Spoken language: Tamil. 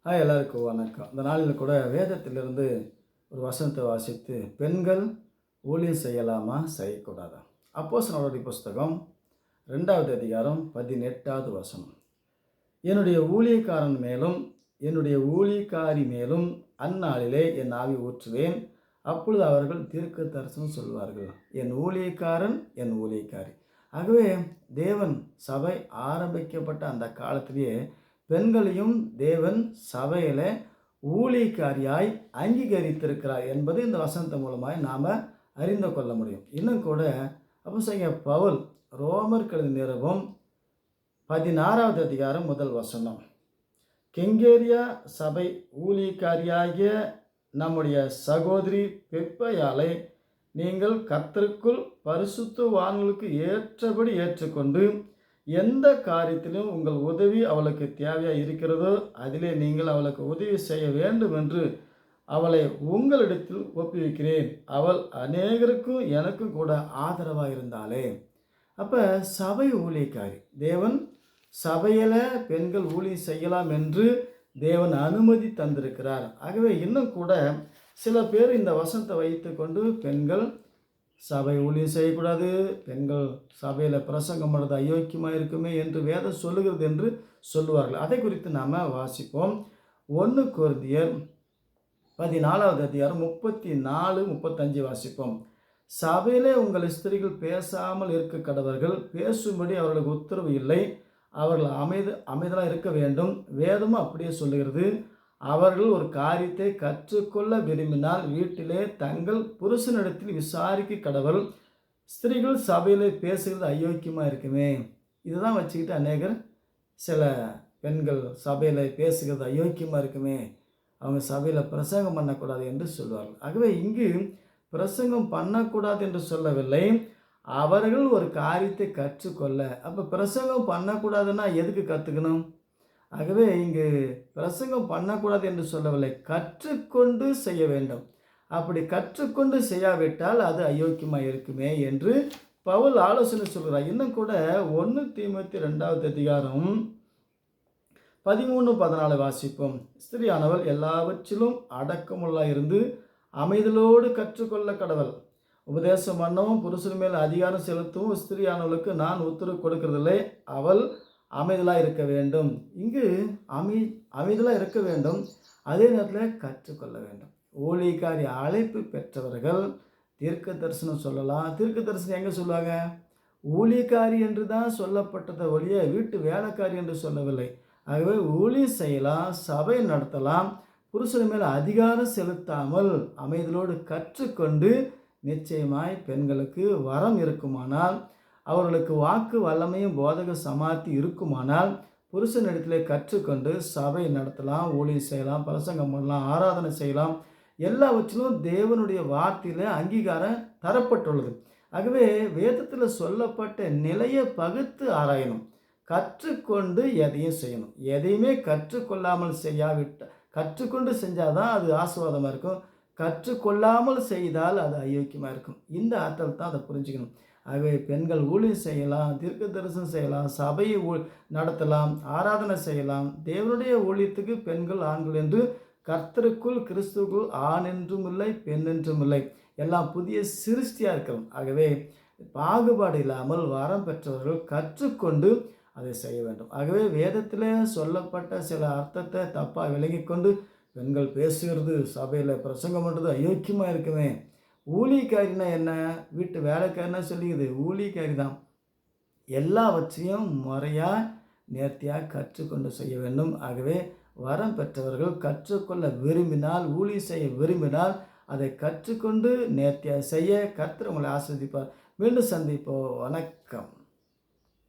எல்லாருக்கும் வணக்கம். இந்த நாளில் கூட வேதத்திலிருந்து ஒரு வசனத்தை வாசித்து, பெண்கள் ஊழியம் செய்யலாமா செய்யக்கூடாதா? அப்போஸ்தலர்களுடைய புஸ்தகம் 2வது அதிகாரம் 18வது வசனம். என்னுடைய ஊழியக்காரன் மேலும் என்னுடைய ஊழியக்காரி மேலும் அந்நாளிலே என் ஆவி ஊற்றுவேன். அப்பொழுது அவர்கள் தீர்க்க தரிசனம் சொல்வார்கள். என் ஊழியக்காரன், என் ஊழியக்காரி. ஆகவே தேவன் சபை ஆரம்பிக்கப்பட்ட அந்த காலத்திலேயே பெண்களையும் தேவன் சபையில் ஊழியக்காரியாய் அங்கீகரித்திருக்கிறார் என்பது இந்த வசனத்தின் மூலமாய் நாம் அறிந்து கொள்ள முடியும். இன்னும் கூட அப்போஸ்தலனாகிய பவுல் ரோமருக்கு எழுதிய நிருபம் 16வது அதிகாரம் 1 வசனம். கெங்கேரியா சபை ஊழியக்காரியாகிய நம்முடைய சகோதரி பெப்பையாளை நீங்கள் கர்த்தருக்குள் பரிசுத்தவான்களுக்கு ஏற்றபடி ஏற்றுக்கொண்டு எந்த காரியத்திலும் உங்கள் உதவி அவளுக்கு தேவையாக இருக்கிறதோ அதிலே நீங்கள் அவளுக்கு உதவி செய்ய வேண்டும் என்று அவளை உங்களிடத்தில் ஒப்புவிக்கிறேன். அவள் அநேகருக்கும் எனக்கும் கூட ஆதரவாக இருந்தாளே. அப்போ சபை ஊழியக்காரி, தேவன் சபையில் பெண்கள் ஊழியம் செய்யலாம் என்று தேவன் அனுமதி தந்திருக்கிறார். ஆகவே இன்னும் கூட சில பேர் இந்த வசனத்தை வைத்து கொண்டு பெண்கள் சபை ஊழியம் செய்யக்கூடாது, பெண்கள் சபையில் பிரசங்கம் பண்ணுறது அயோக்கியமாக இருக்குமே என்று வேதம் சொல்லுகிறது என்று சொல்லுவார்கள். அதை குறித்து நாம் வாசிப்போம். 1 கொரிந்தியர் 14வது அதிகாரம் 34-35 வாசிப்போம். சபையிலே உங்கள் ஸ்திரீகள் பேசாமல் இருக்க கடவர்கள், பேசும்படி அவர்களுக்கு உத்தரவு இல்லை, அவர்கள் அமைதலாக இருக்க வேண்டும். வேதமும் அப்படியே சொல்லுகிறது. அவர்கள் ஒரு காரியத்தை கற்றுக்கொள்ள விரும்பினால் வீட்டிலே தங்கள் புருஷனிடத்தில் விசாரிக்க கடவர். ஸ்திரீகள் சபையில் பேசுகிறது அயோக்கியமாக இருக்குமே. இதுதான் வச்சுக்கிட்டு அநேகர் சில பெண்கள் சபையில் பேசுகிறது அயோக்கியமாக இருக்குமே, அவங்க சபையில் பிரசங்கம் பண்ணக்கூடாது என்று சொல்வார்கள். ஆகவே இங்கு பிரசங்கம் பண்ணக்கூடாது என்று சொல்லவில்லை, அவர்கள் ஒரு காரியத்தை கற்றுக்கொள்ள. அப்போ பிரசங்கம் பண்ணக்கூடாதுன்னா எதுக்கு கற்றுக்கணும்? ஆகவே இங்கு பிரசங்கம் பண்ணக்கூடாது என்று சொல்லவில்லை, கற்றுக்கொண்டு செய்ய வேண்டும். அப்படி கற்றுக்கொண்டு செய்யாவிட்டால் அது அயோக்கியமாக இருக்குமே என்று பவுல் ஆலோசனை சொல்கிறார். இன்னும் கூட 1 தீமோத்தேயு 2வது அதிகாரம் 13-14 வாசிப்போம். ஸ்திரியானவள் எல்லாவற்றிலும் அடக்கமுள்ள இருந்து அமைதலோடு கற்றுக்கொள்ள கடவள். உபதேசம் பண்ணவும் புருஷன் மேல் அதிகாரம் செலுத்தவும் ஸ்திரியானவளுக்கு நான் உத்தரவு கொடுக்கறதில்லை, அவள் அமைதலாக இருக்க வேண்டும். இங்கு அமைதலாக இருக்க வேண்டும், அதே நேரத்தில் கற்றுக்கொள்ள வேண்டும். ஊழியக்காரி அழைப்பு பெற்றவர்கள் தீர்க்க தரிசனம் சொல்லலாம். தீர்க்க தரிசனம் எங்கே சொல்லுவாங்க? ஊழியக்காரி என்று தான் சொல்லப்பட்டதை ஒழிய வீட்டு வேலைக்காரி என்று சொல்லவில்லை. ஆகவே ஊழியம் செய்யலாம், சபை நடத்தலாம், புருஷன் மேல் அதிகாரம் செலுத்தாமல் அமைதலோடு கற்றுக்கொண்டு நிச்சயமாய் பெண்களுக்கு வரம் இருக்குமானால், அவர்களுக்கு வாக்கு வல்லமையும் போதக சமாத்தி இருக்குமானால் புருஷனிடத்திலே கற்றுக்கொண்டு சபை நடத்தலாம், ஊழியம் செய்யலாம், பிரசங்கம் பண்ணலாம், ஆராதனை செய்யலாம். எல்லாவற்றிலும் தேவனுடைய வார்த்தையில் அங்கீகாரம் தரப்பட்டுள்ளது. ஆகவே வேதத்தில் சொல்லப்பட்ட நிலையை பகுத்து ஆராயணும், கற்றுக்கொண்டு எதையும் செய்யணும். எதையுமே கற்றுக்கொள்ளாமல் கற்றுக்கொண்டு செஞ்சால் தான் அது ஆசீர்வாதமாக இருக்கும், கற்றுக்கொள்ளாமல் செய்தால் அது அயோக்கியமாக இருக்கும். இந்த ஆற்றல் தான் அதை புரிஞ்சுக்கணும். ஆகவே பெண்கள் ஊழியம் செய்யலாம், தீர்க்க தரிசனம் செய்யலாம், சபையை நடத்தலாம், ஆராதனை செய்யலாம். தேவனுடைய ஊழியத்துக்கு பெண்கள் ஆண்கள் என்று கர்த்தருக்குள் கிறிஸ்துவுக்குள் ஆண் என்றும் இல்லை, பெண் என்றும் இல்லை, எல்லாம் புதிய சிருஷ்டியாக இருக்கிறோம். ஆகவே பாகுபாடு இல்லாமல் வரம் பெற்றவர்கள் கற்றுக்கொண்டு அதை செய்ய வேண்டும். ஆகவே வேதத்தில் சொல்லப்பட்ட சில அர்த்தத்தை தப்பாக விலகி கொண்டு பெண்கள் பேசுகிறது சபையில் பிரசங்கம் பண்ணுறது அயோக்கியமாக இருக்குமே. ஊழியக்காரினா என்ன? வீட்டு வேலைக்காரினா சொல்லிக்குது, ஊழியக்காரி தான். எல்லாவற்றையும் முறையாக நேர்த்தியாக கற்றுக்கொண்டு செய்ய வேண்டும். ஆகவே வரம் பெற்றவர்கள் கற்றுக்கொள்ள விரும்பினால், ஊழியம் செய்ய விரும்பினால் அதை கற்றுக்கொண்டு நேர்த்தியாக செய்ய கர்த்தர் உங்களை ஆசீர்வதிப்பார். மீண்டும் சந்திப்போம். வணக்கம்.